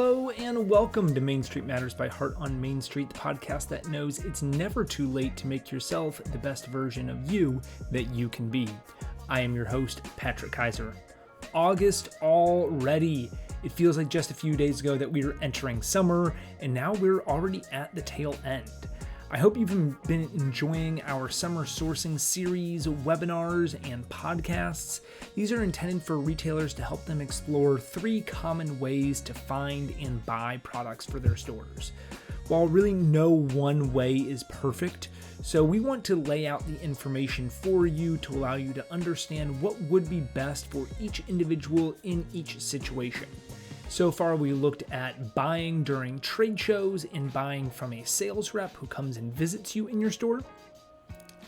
Hello and welcome to Main Street Matters by Heart on Main Street, the podcast that knows it's never too late to make yourself the best version of you that you can be. I am your host, Patrick Kaiser. August already. It feels like just a few days ago that we were entering summer, and now we're already at the tail end. I hope you've been enjoying our summer sourcing series, webinars, and podcasts. These are intended for retailers to help them explore 3 common ways to find and buy products for their stores. While really no one way is perfect, so we want to lay out the information for you to allow you to understand what would be best for each individual in each situation. So far, we looked at buying during trade shows and buying from a sales rep who comes and visits you in your store.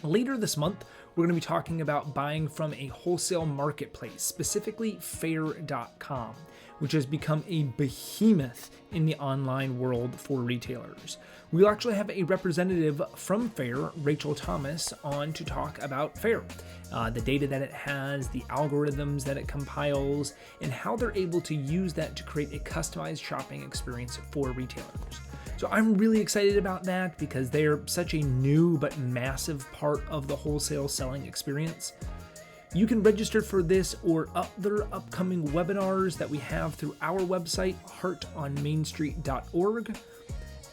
Later this month, we're going to be talking about buying from a wholesale marketplace, specifically Faire.com, which has become a behemoth in the online world for retailers. We'll actually have a representative from Faire, Rachel Thomas, on to talk about Faire, the data that it has, the algorithms that it compiles, and how they're able to use that to create a customized shopping experience for retailers. So I'm really excited about that because they're such a new but massive part of the wholesale selling experience. You can register for this or other upcoming webinars that we have through our website, heartonmainstreet.org.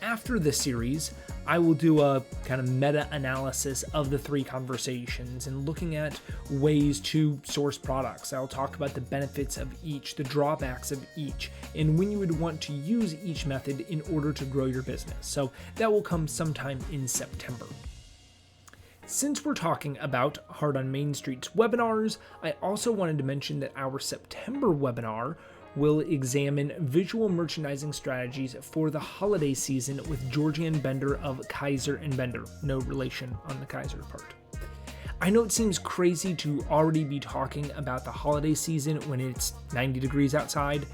After this series, I will do a kind of meta-analysis of the 3 conversations and looking at ways to source products. I'll talk about the benefits of each, the drawbacks of each, and when you would want to use each method in order to grow your business. So that will come sometime in September. Since we're talking about Heart on Main Street's webinars, I also wanted to mention that our September webinar will examine visual merchandising strategies for the holiday season with Georgianne Bender of Kaiser & Bender. No relation on the Kaiser part. I know it seems crazy to already be talking about the holiday season when it's 90 degrees outside,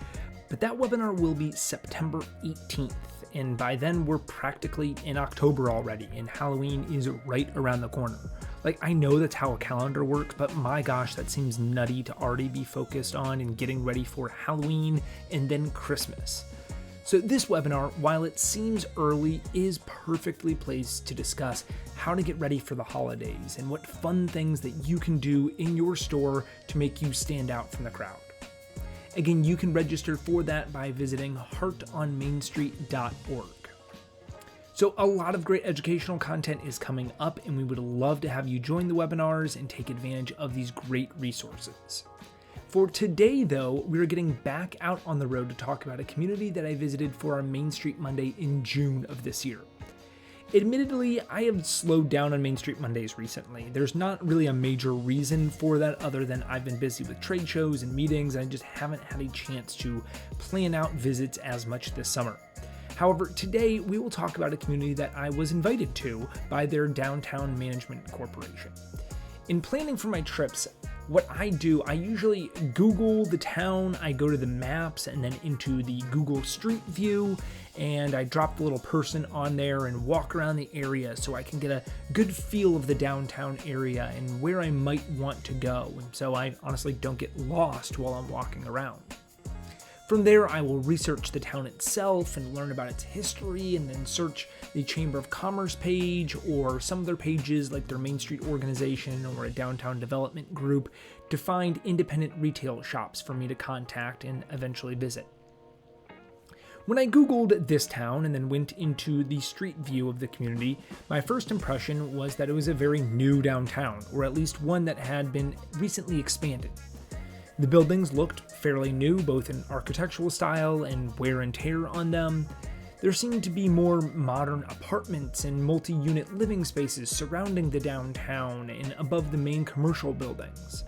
but that webinar will be September 18th. And by then we're practically in October already, and Halloween is right around the corner. Like, I know that's how a calendar works, but my gosh, that seems nutty to already be focused on and getting ready for Halloween and then Christmas. So this webinar, while it seems early, is perfectly placed to discuss how to get ready for the holidays and what fun things that you can do in your store to make you stand out from the crowd. Again, you can register for that by visiting heartonmainstreet.org. So a lot of great educational content is coming up, and we would love to have you join the webinars and take advantage of these great resources. For today, though, we're getting back out on the road to talk about a community that I visited for our Main Street Monday in June of this year. Admittedly, I have slowed down on Main Street Mondays recently. There's not really a major reason for that other than I've been busy with trade shows and meetings, and I just haven't had a chance to plan out visits as much this summer. However, today we will talk about a community that I was invited to by their Downtown Management Corporation. In planning for my trips, what I do, I usually Google the town, I go to the maps and then into the Google Street View, and I drop the little person on there and walk around the area so I can get a good feel of the downtown area and where I might want to go, and so I honestly don't get lost while I'm walking around. From there, I will research the town itself and learn about its history, and then search the Chamber of Commerce page or some of their pages like their Main Street organization or a downtown development group to find independent retail shops for me to contact and eventually visit. When I Googled this town and then went into the street view of the community, my first impression was that it was a very new downtown, or at least one that had been recently expanded. The buildings looked fairly new, both in architectural style and wear and tear on them. There seemed to be more modern apartments and multi-unit living spaces surrounding the downtown and above the main commercial buildings.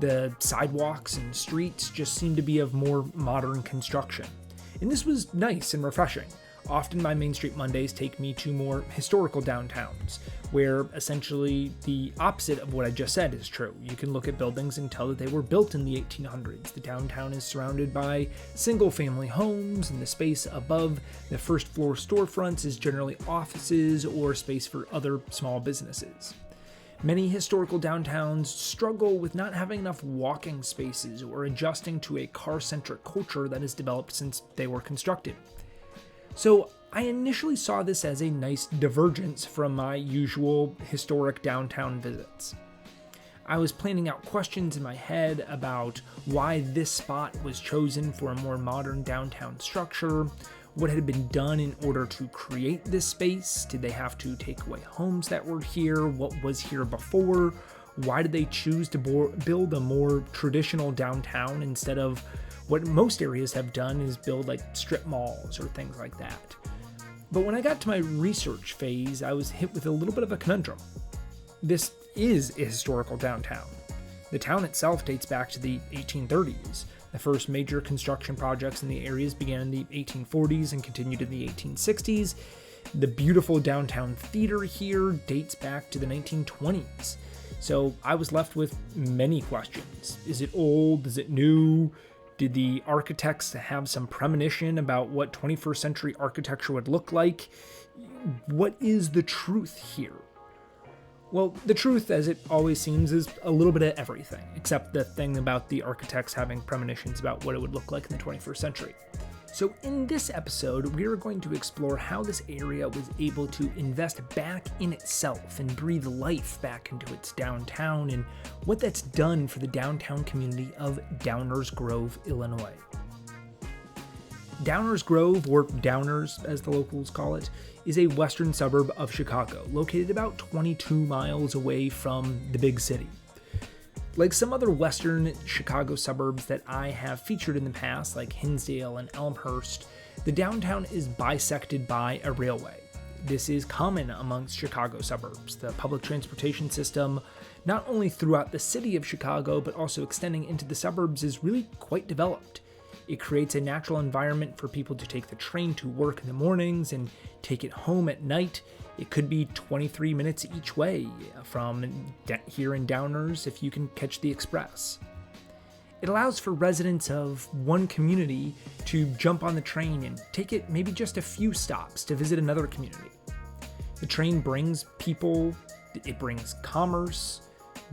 The sidewalks and streets just seemed to be of more modern construction. And this was nice and refreshing. Often my Main Street Mondays take me to more historical downtowns, where essentially the opposite of what I just said is true. You can look at buildings and tell that they were built in the 1800s. The downtown is surrounded by single-family homes, and the space above the first floor storefronts is generally offices or space for other small businesses. Many historical downtowns struggle with not having enough walking spaces or adjusting to a car-centric culture that has developed since they were constructed. So I initially saw this as a nice divergence from my usual historic downtown visits. I was planning out questions in my head about why this spot was chosen for a more modern downtown structure, what had been done in order to create this space. Did they have to take away homes that were here? What was here before? Why did they choose to build a more traditional downtown instead of what most areas have done is build like strip malls or things like that? But when I got to my research phase, I was hit with a little bit of a conundrum. This is a historical downtown. The town itself dates back to the 1830s. The first major construction projects in the areas began in the 1840s and continued in the 1860s. The beautiful downtown theater here dates back to the 1920s. So I was left with many questions. Is it old? Is it new? Did the architects have some premonition about what 21st century architecture would look like? What is the truth here? Well, the truth, as it always seems, is a little bit of everything, except the thing about the architects having premonitions about what it would look like in the 21st century. So in this episode, we are going to explore how this area was able to invest back in itself and breathe life back into its downtown, and what that's done for the downtown community of Downers Grove, Illinois. Downers Grove, or Downers as the locals call it, is a western suburb of Chicago, located about 22 miles away from the big city. Like some other western Chicago suburbs that I have featured in the past, like Hinsdale and Elmhurst, the downtown is bisected by a railway. This is common amongst Chicago suburbs. The public transportation system, not only throughout the city of Chicago, but also extending into the suburbs, is really quite developed. It creates a natural environment for people to take the train to work in the mornings and take it home at night. It could be 23 minutes each way from here in Downers if you can catch the express. It allows for residents of one community to jump on the train and take it maybe just a few stops to visit another community. The train brings people, it brings commerce,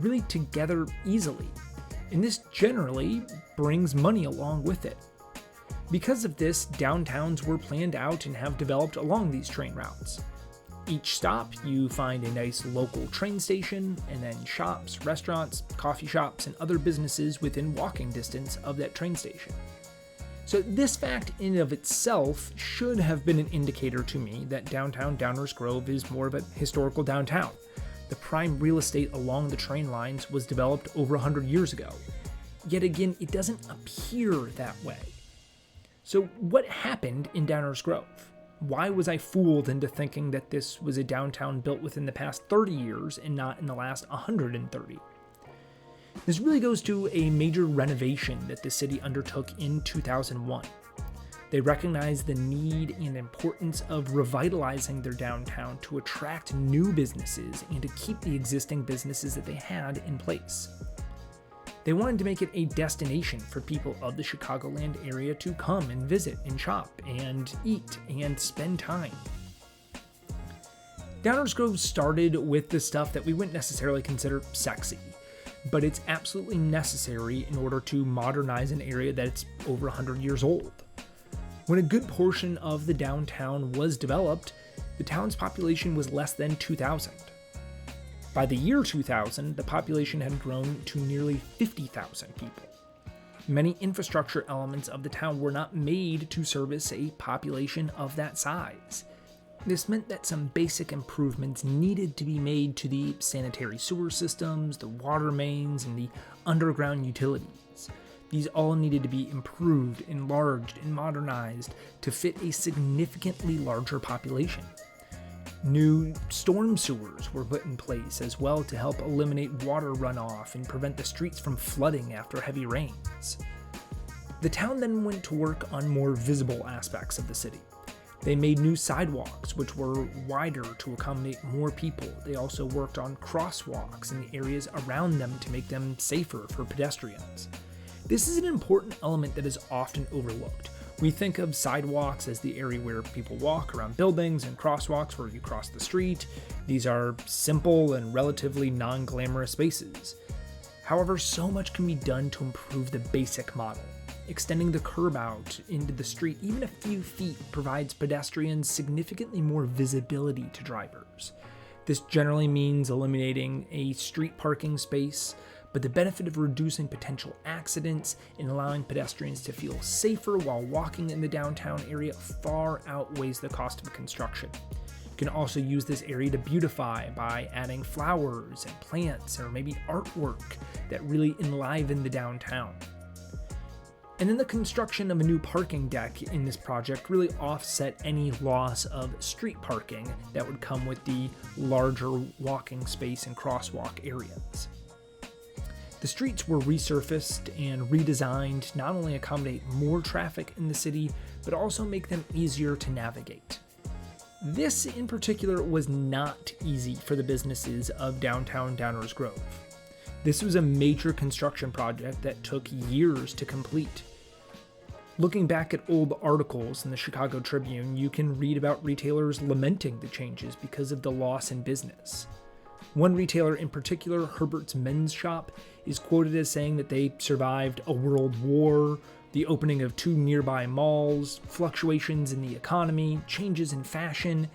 really together easily. And this generally brings money along with it. Because of this, downtowns were planned out and have developed along these train routes. Each stop, you find a nice local train station, and then shops, restaurants, coffee shops, and other businesses within walking distance of that train station. So this fact in and of itself should have been an indicator to me that downtown Downers Grove is more of a historical downtown. The prime real estate along the train lines was developed over 100 years ago. Yet again, it doesn't appear that way. So what happened in Downers Grove? Why was I fooled into thinking that this was a downtown built within the past 30 years and not in the last 130? This really goes to a major renovation that the city undertook in 2001. They recognized the need and importance of revitalizing their downtown to attract new businesses and to keep the existing businesses that they had in place. They wanted to make it a destination for people of the Chicagoland area to come and visit and shop and eat and spend time. Downers Grove started with the stuff that we wouldn't necessarily consider sexy, but it's absolutely necessary in order to modernize an area that's over 100 years old. When a good portion of the downtown was developed, the town's population was less than 2,000. By the year 2000, the population had grown to nearly 50,000 people. Many infrastructure elements of the town were not made to service a population of that size. This meant that some basic improvements needed to be made to the sanitary sewer systems, the water mains, and the underground utilities. These all needed to be improved, enlarged, and modernized to fit a significantly larger population. New storm sewers were put in place as well to help eliminate water runoff and prevent the streets from flooding after heavy rains. The town then went to work on more visible aspects of the city. They made new sidewalks, which were wider to accommodate more people. They also worked on crosswalks in the areas around them to make them safer for pedestrians. This is an important element that is often overlooked. We think of sidewalks as the area where people walk around buildings and crosswalks where you cross the street. These are simple and relatively non-glamorous spaces. However, so much can be done to improve the basic model. Extending the curb out into the street even a few feet provides pedestrians significantly more visibility to drivers. This generally means eliminating a street parking space, but the benefit of reducing potential accidents and allowing pedestrians to feel safer while walking in the downtown area far outweighs the cost of construction. You can also use this area to beautify by adding flowers and plants or maybe artwork that really enliven the downtown. And then the construction of a new parking deck in this project really offset any loss of street parking that would come with the larger walking space and crosswalk areas. The streets were resurfaced and redesigned to not only accommodate more traffic in the city, but also make them easier to navigate. This in particular was not easy for the businesses of downtown Downers Grove. This was a major construction project that took years to complete. Looking back at old articles in the Chicago Tribune, you can read about retailers lamenting the changes because of the loss in business. One retailer in particular, Herbert's Men's Shop, is quoted as saying that they survived a world war, the opening of 2 nearby malls, fluctuations in the economy, changes in fashion,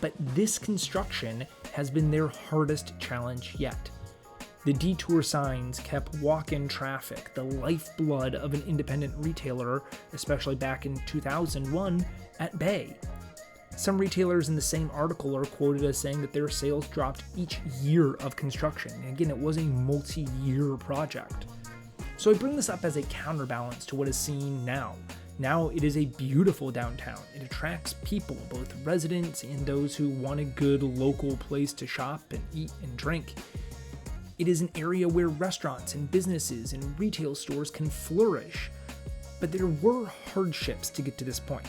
but this construction has been their hardest challenge yet. The detour signs kept walk-in traffic, the lifeblood of an independent retailer, especially back in 2001, at bay. Some retailers in the same article are quoted as saying that their sales dropped each year of construction. And again, it was a multi-year project. So I bring this up as a counterbalance to what is seen now. Now it is a beautiful downtown. It attracts people, both residents and those who want a good local place to shop and eat and drink. It is an area where restaurants and businesses and retail stores can flourish, but there were hardships to get to this point.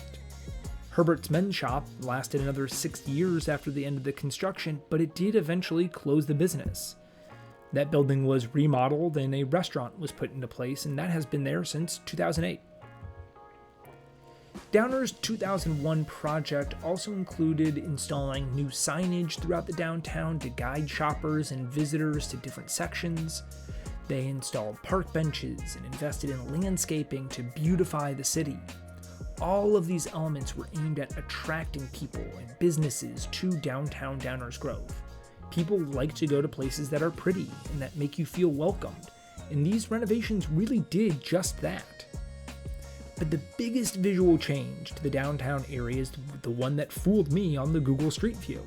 Herbert's Men's Shop lasted another 6 years after the end of the construction, but it did eventually close the business. That building was remodeled and a restaurant was put into place, and that has been there since 2008. Downer's 2001 project also included installing new signage throughout the downtown to guide shoppers and visitors to different sections. They installed park benches and invested in landscaping to beautify the city. All of these elements were aimed at attracting people and businesses to downtown Downers Grove. People like to go to places that are pretty and that make you feel welcomed, and these renovations really did just that. But the biggest visual change to the downtown area is the one that fooled me on the Google Street View.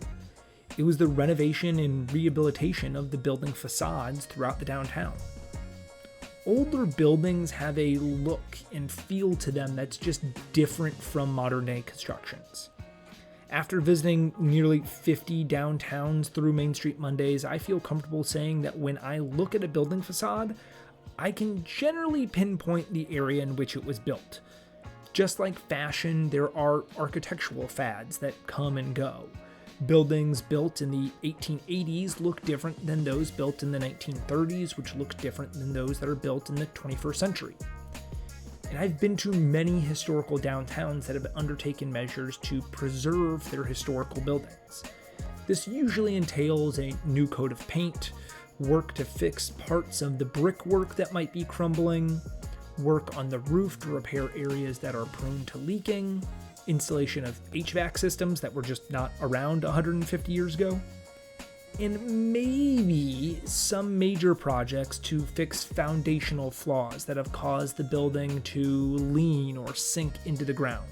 It was the renovation and rehabilitation of the building facades throughout the downtown. Older buildings have a look and feel to them that's just different from modern day constructions. After visiting nearly 50 downtowns through Main Street Mondays, I feel comfortable saying that when I look at a building facade, I can generally pinpoint the area in which it was built. Just like fashion, there are architectural fads that come and go. Buildings built in the 1880s look different than those built in the 1930s, which look different than those that are built in the 21st century. And I've been to many historical downtowns that have undertaken measures to preserve their historical buildings. This usually entails a new coat of paint, work to fix parts of the brickwork that might be crumbling, work on the roof to repair areas that are prone to leaking, installation of HVAC systems that were just not around 150 years ago, and maybe some major projects to fix foundational flaws that have caused the building to lean or sink into the ground.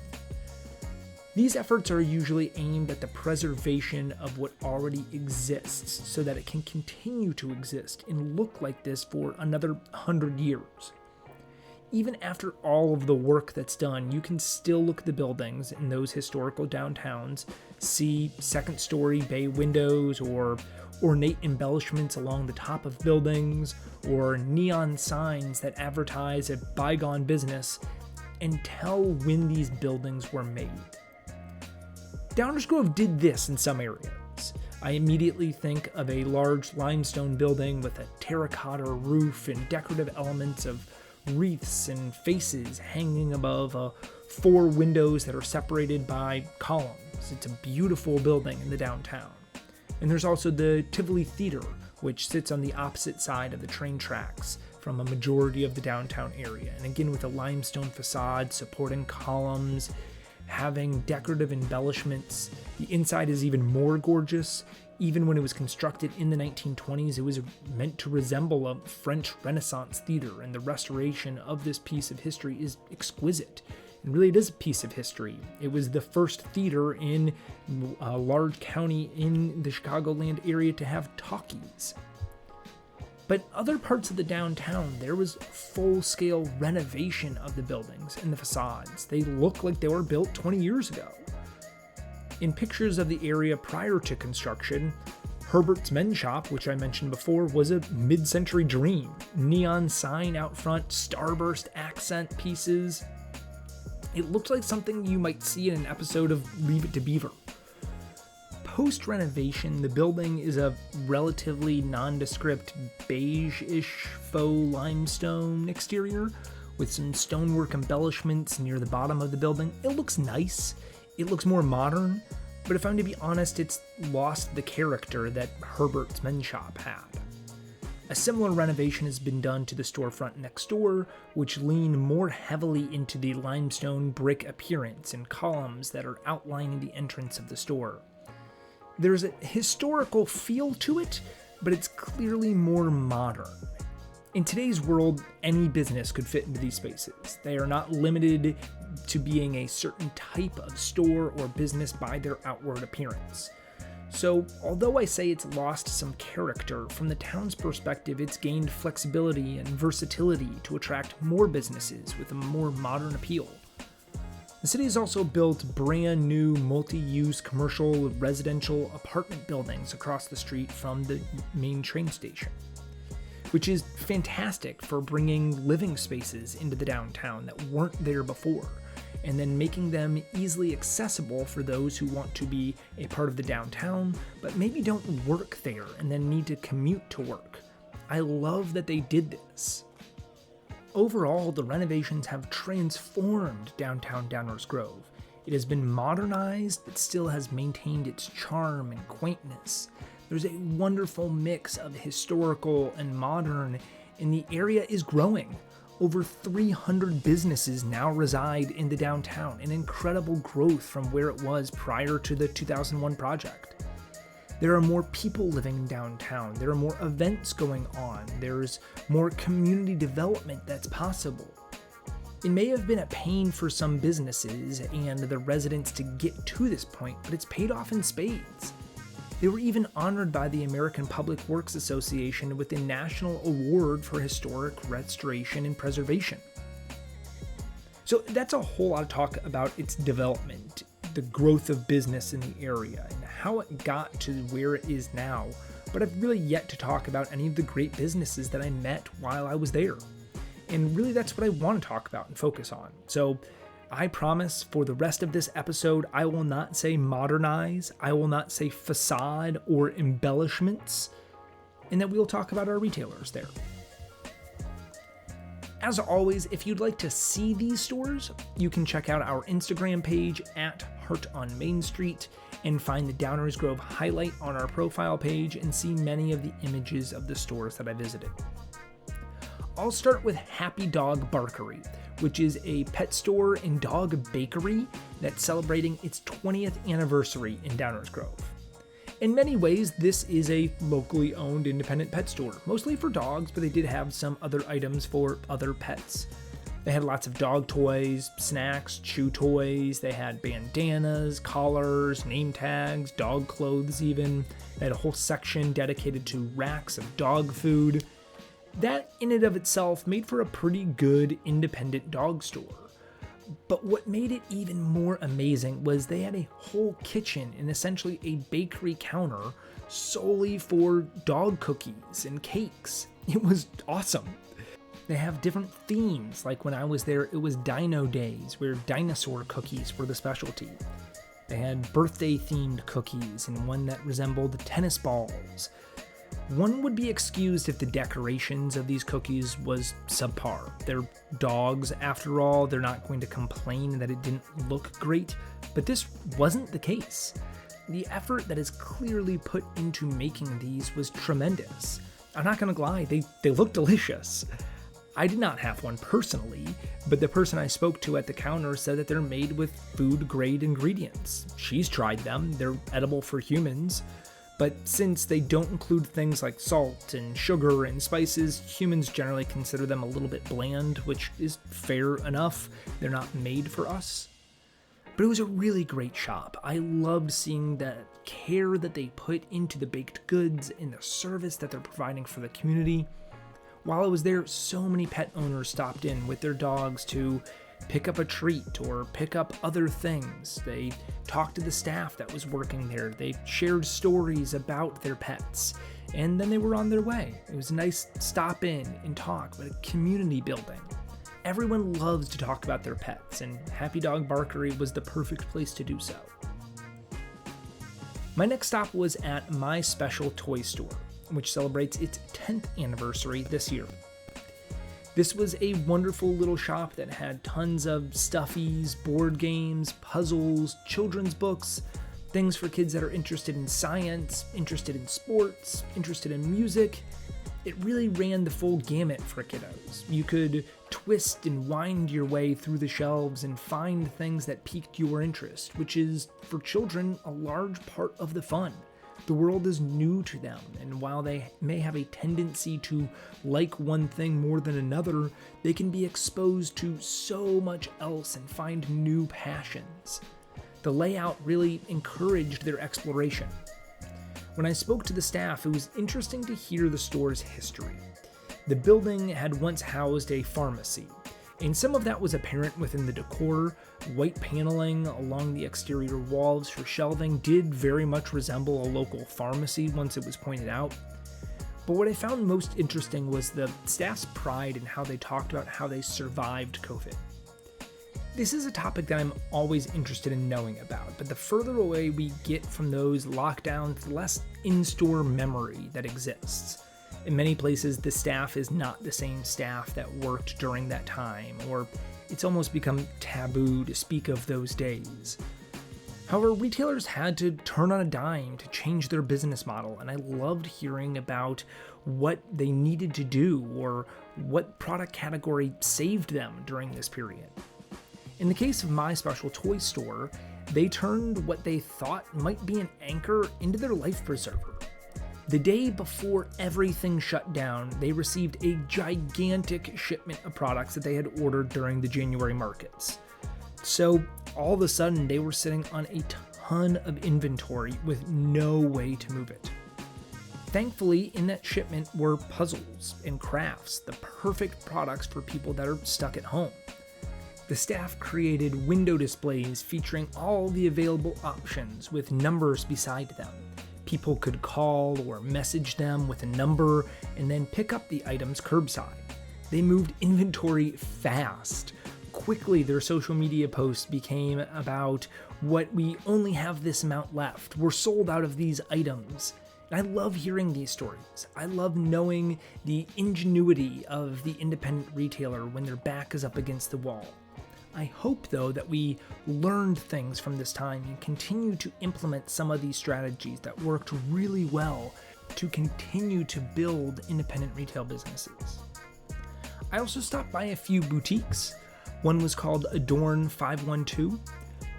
These efforts are usually aimed at the preservation of what already exists so that it can continue to exist and look like this for another 100 years. Even after all of the work that's done, you can still look at the buildings in those historical downtowns, see second-story bay windows or ornate embellishments along the top of buildings, or neon signs that advertise a bygone business, and tell when these buildings were made. Downers Grove did this in some areas. I immediately think of a large limestone building with a terracotta roof and decorative elements of wreaths and faces hanging above 4 windows that are separated by columns. It's a beautiful building in the downtown. And there's also the Tivoli Theater, which sits on the opposite side of the train tracks from a majority of the downtown area. And again, with a limestone facade, supporting columns, having decorative embellishments. The inside is even more gorgeous. Even when it was constructed in the 1920s, it was meant to resemble a French Renaissance theater, and the restoration of this piece of history is exquisite. And really, it is a piece of history. It was the first theater in a large county in the Chicagoland area to have talkies. But other parts of the downtown, there was full-scale renovation of the buildings and the facades. They look like they were built 20 years ago. In pictures of the area prior to construction, Herbert's Men's Shop, which I mentioned before, was a mid-century dream. Neon sign out front, starburst accent pieces. It looked like something you might see in an episode of Leave It to Beaver. Post-renovation, the building is a relatively nondescript beige-ish faux limestone exterior with some stonework embellishments near the bottom of the building. It looks nice. It looks more modern, but if I'm to be honest, it's lost the character that Herbert's Men's Shop had. A similar renovation has been done to the storefront next door, which lean more heavily into the limestone brick appearance and columns that are outlining the entrance of the store. There's a historical feel to it, but it's clearly more modern. In today's world, any business could fit into these spaces. They are not limited to being a certain type of store or business by their outward appearance. So, although I say it's lost some character, from the town's perspective, it's gained flexibility and versatility to attract more businesses with a more modern appeal. The city has also built brand new multi-use commercial residential apartment buildings across the street from the main train station, which is fantastic for bringing living spaces into the downtown that weren't there before, and then making them easily accessible for those who want to be a part of the downtown, but maybe don't work there and then need to commute to work. I love that they did this. Overall, the renovations have transformed downtown Downers Grove. It has been modernized, but still has maintained its charm and quaintness. There's a wonderful mix of historical and modern, and the area is growing. Over 300 businesses now reside in the downtown, an incredible growth from where it was prior to the 2001 project. There are more people living downtown. There are more events going on. There's more community development that's possible. It may have been a pain for some businesses and the residents to get to this point, but it's paid off in spades. They were even honored by the American Public Works Association with the National Award for Historic Restoration and Preservation. So that's a whole lot of talk about its development, the growth of business in the area, and how it got to where it is now, but I've really yet to talk about any of the great businesses that I met while I was there. And really that's what I want to talk about and focus on. So I promise for the rest of this episode, I will not say modernize, I will not say facade or embellishments, and that we'll talk about our retailers there. As always, if you'd like to see these stores, you can check out our Instagram page at Heart on Main Street and find the Downers Grove highlight on our profile page and see many of the images of the stores that I visited. I'll start with Happy Dog Barkery, which is a pet store and dog bakery that's celebrating its 20th anniversary in Downers Grove. In many ways, this is a locally owned independent pet store, mostly for dogs, but they did have some other items for other pets. They had lots of dog toys, snacks, chew toys. They had bandanas, collars, name tags, dog clothes even. They had a whole section dedicated to racks of dog food. That in and of itself made for a pretty good independent dog store. But what made it even more amazing was they had a whole kitchen and essentially a bakery counter solely for dog cookies and cakes. It was awesome. They have different themes, like when I was there, it was Dino Days, where dinosaur cookies were the specialty. They had birthday-themed cookies and one that resembled tennis balls. One would be excused if the decorations of these cookies was subpar. They're dogs, after all. They're not going to complain that it didn't look great, but this wasn't the case. The effort that is clearly put into making these was tremendous. I'm not gonna lie, they look delicious. I did not have one personally, but the person I spoke to at the counter said that they're made with food-grade ingredients. She's tried them, they're edible for humans. But since they don't include things like salt and sugar and spices, humans generally consider them a little bit bland, which is fair enough. They're not made for us. But it was a really great shop. I loved seeing the care that they put into the baked goods and the service that they're providing for the community. While I was there, so many pet owners stopped in with their dogs to pick up a treat or pick up other things. They talked to the staff that was working there. They shared stories about their pets, and then they were on their way. It was a nice stop in and talk, but a community building. Everyone loves to talk about their pets, and Happy Dog Barkery was the perfect place to do so. My next stop was at My Special Toy Store, which celebrates its 10th anniversary this year. This was a wonderful little shop that had tons of stuffies, board games, puzzles, children's books, things for kids that are interested in science, interested in sports, interested in music. It really ran the full gamut for kiddos. You could twist and wind your way through the shelves and find things that piqued your interest, which is, for children, a large part of the fun. The world is new to them, and while they may have a tendency to like one thing more than another, they can be exposed to so much else and find new passions. The layout really encouraged their exploration. When I spoke to the staff, it was interesting to hear the store's history. The building had once housed a pharmacy, and some of that was apparent within the decor. White paneling along the exterior walls for shelving did very much resemble a local pharmacy once it was pointed out. But what I found most interesting was the staff's pride in how they talked about how they survived COVID. This is a topic that I'm always interested in knowing about, but the further away we get from those lockdowns, the less in-store memory that exists. In many places, the staff is not the same staff that worked during that time, or it's almost become taboo to speak of those days. However, retailers had to turn on a dime to change their business model, and I loved hearing about what they needed to do or what product category saved them during this period. In the case of My Special Toy Store, they turned what they thought might be an anchor into their life preserver. The day before everything shut down, they received a gigantic shipment of products that they had ordered during the January markets. So all of a sudden, they were sitting on a ton of inventory with no way to move it. Thankfully, in that shipment were puzzles and crafts, the perfect products for people that are stuck at home. The staff created window displays featuring all the available options with numbers beside them. People could call or message them with a number and then pick up the items curbside. They moved inventory fast. Quickly, their social media posts became about what we only have this amount left. We're sold out of these items. And I love hearing these stories. I love knowing the ingenuity of the independent retailer when their back is up against the wall. I hope, though, that we learned things from this time and continue to implement some of these strategies that worked really well to continue to build independent retail businesses. I also stopped by a few boutiques. One was called Adorn 512.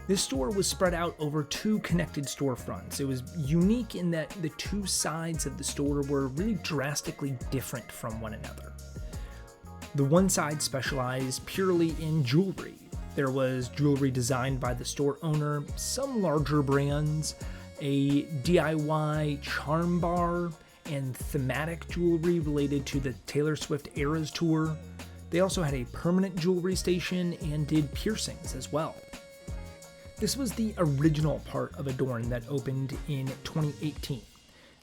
This store was spread out over two connected storefronts. It was unique in that the two sides of the store were really drastically different from one another. The one side specialized purely in jewelry. There was jewelry designed by the store owner, some larger brands, a DIY charm bar, and thematic jewelry related to the Taylor Swift Eras tour. They also had a permanent jewelry station and did piercings as well. This was the original part of Adorn that opened in 2018.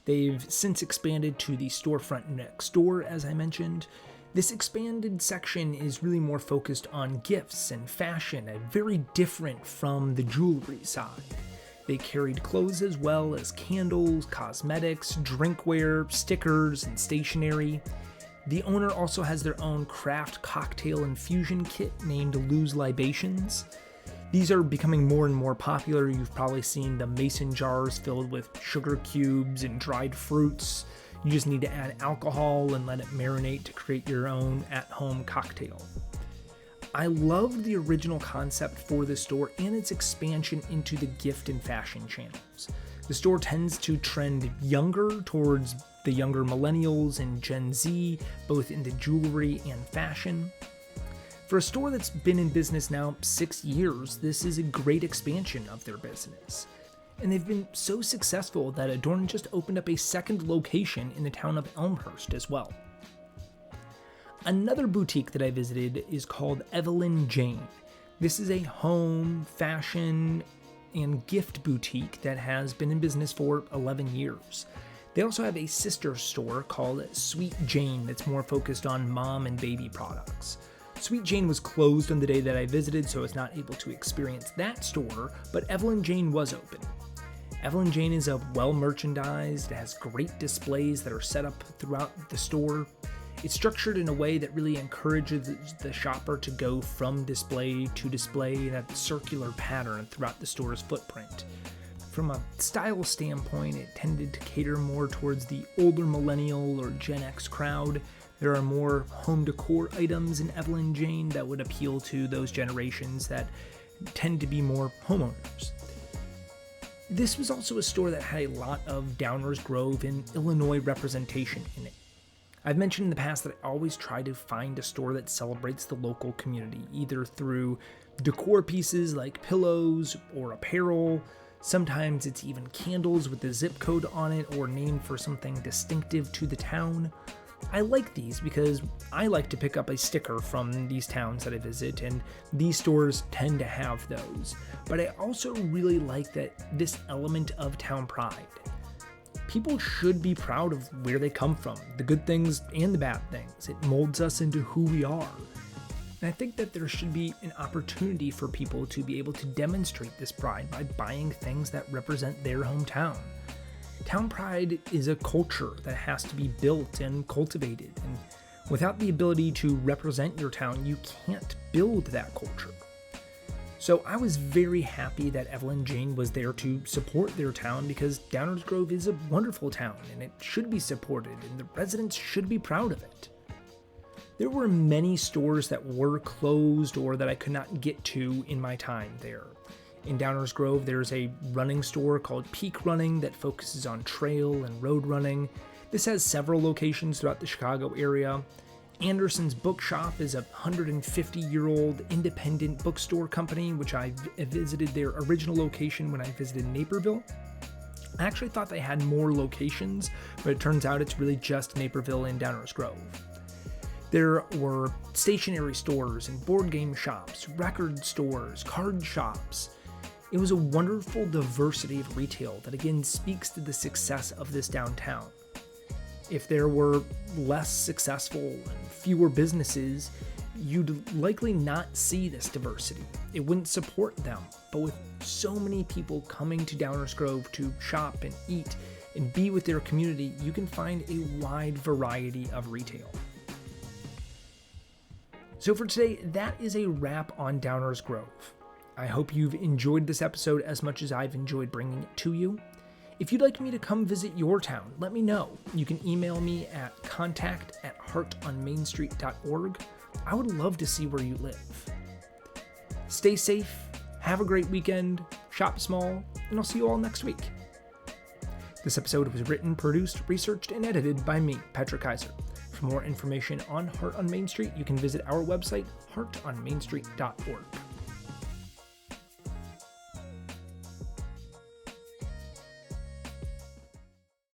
They've since expanded to the storefront next door, as I mentioned. This expanded section is really more focused on gifts and fashion, and very different from the jewelry side. They carried clothes as well as candles, cosmetics, drinkware, stickers, and stationery. The owner also has their own craft cocktail infusion kit named Lou's Libations. These are becoming more and more popular. You've probably seen the mason jars filled with sugar cubes and dried fruits. You just need to add alcohol and let it marinate to create your own at-home cocktail. I loved the original concept for the store and its expansion into the gift and fashion channels. The store tends to trend younger towards the younger millennials and Gen Z, both into jewelry and fashion. For a store that's been in business now 6 years, this is a great expansion of their business. And they've been so successful that Adorn just opened up a second location in the town of Elmhurst as well. Another boutique that I visited is called Evelyn Jane. This is a home, fashion, and gift boutique that has been in business for 11 years. They also have a sister store called Sweet Jane that's more focused on mom and baby products. Sweet Jane was closed on the day that I visited, so I was not able to experience that store, but Evelyn Jane was open. Evelyn Jane is well merchandised, it has great displays that are set up throughout the store. It's structured in a way that really encourages the shopper to go from display to display in a circular pattern throughout the store's footprint. From a style standpoint, it tended to cater more towards the older millennial or Gen X crowd. There are more home decor items in Evelyn Jane that would appeal to those generations that tend to be more homeowners. This was also a store that had a lot of Downers Grove and Illinois representation in it. I've mentioned in the past that I always try to find a store that celebrates the local community, either through decor pieces like pillows or apparel. Sometimes it's even candles with the zip code on it or named for something distinctive to the town. I like these because I like to pick up a sticker from these towns that I visit, and these stores tend to have those. But I also really like this element of town pride. People should be proud of where they come from, the good things and the bad things. It molds us into who we are. And I think that there should be an opportunity for people to be able to demonstrate this pride by buying things that represent their hometown. Town pride is a culture that has to be built and cultivated, and without the ability to represent your town, you can't build that culture. So I was very happy that Evelyn Jane was there to support their town, because Downers Grove is a wonderful town and it should be supported and the residents should be proud of it. There were many stores that were closed or that I could not get to in my time there. In Downers Grove, there's a running store called Peak Running that focuses on trail and road running. This has several locations throughout the Chicago area. Anderson's Bookshop is a 150-year-old independent bookstore company, which I visited their original location when I visited Naperville. I actually thought they had more locations, but it turns out it's really just Naperville and Downers Grove. There were stationery stores and board game shops, record stores, card shops. It was a wonderful diversity of retail that again speaks to the success of this downtown. If there were less successful and fewer businesses, you'd likely not see this diversity. It wouldn't support them. But with so many people coming to Downers Grove to shop and eat and be with their community, you can find a wide variety of retail. So for today, that is a wrap on Downers Grove. I hope you've enjoyed this episode as much as I've enjoyed bringing it to you. If you'd like me to come visit your town, let me know. You can email me at contact@heartonmainstreet.org. I would love to see where you live. Stay safe, have a great weekend, shop small, and I'll see you all next week. This episode was written, produced, researched, and edited by me, Patrick Kaiser. For more information on Heart on Main Street, you can visit our website, heartonmainstreet.org.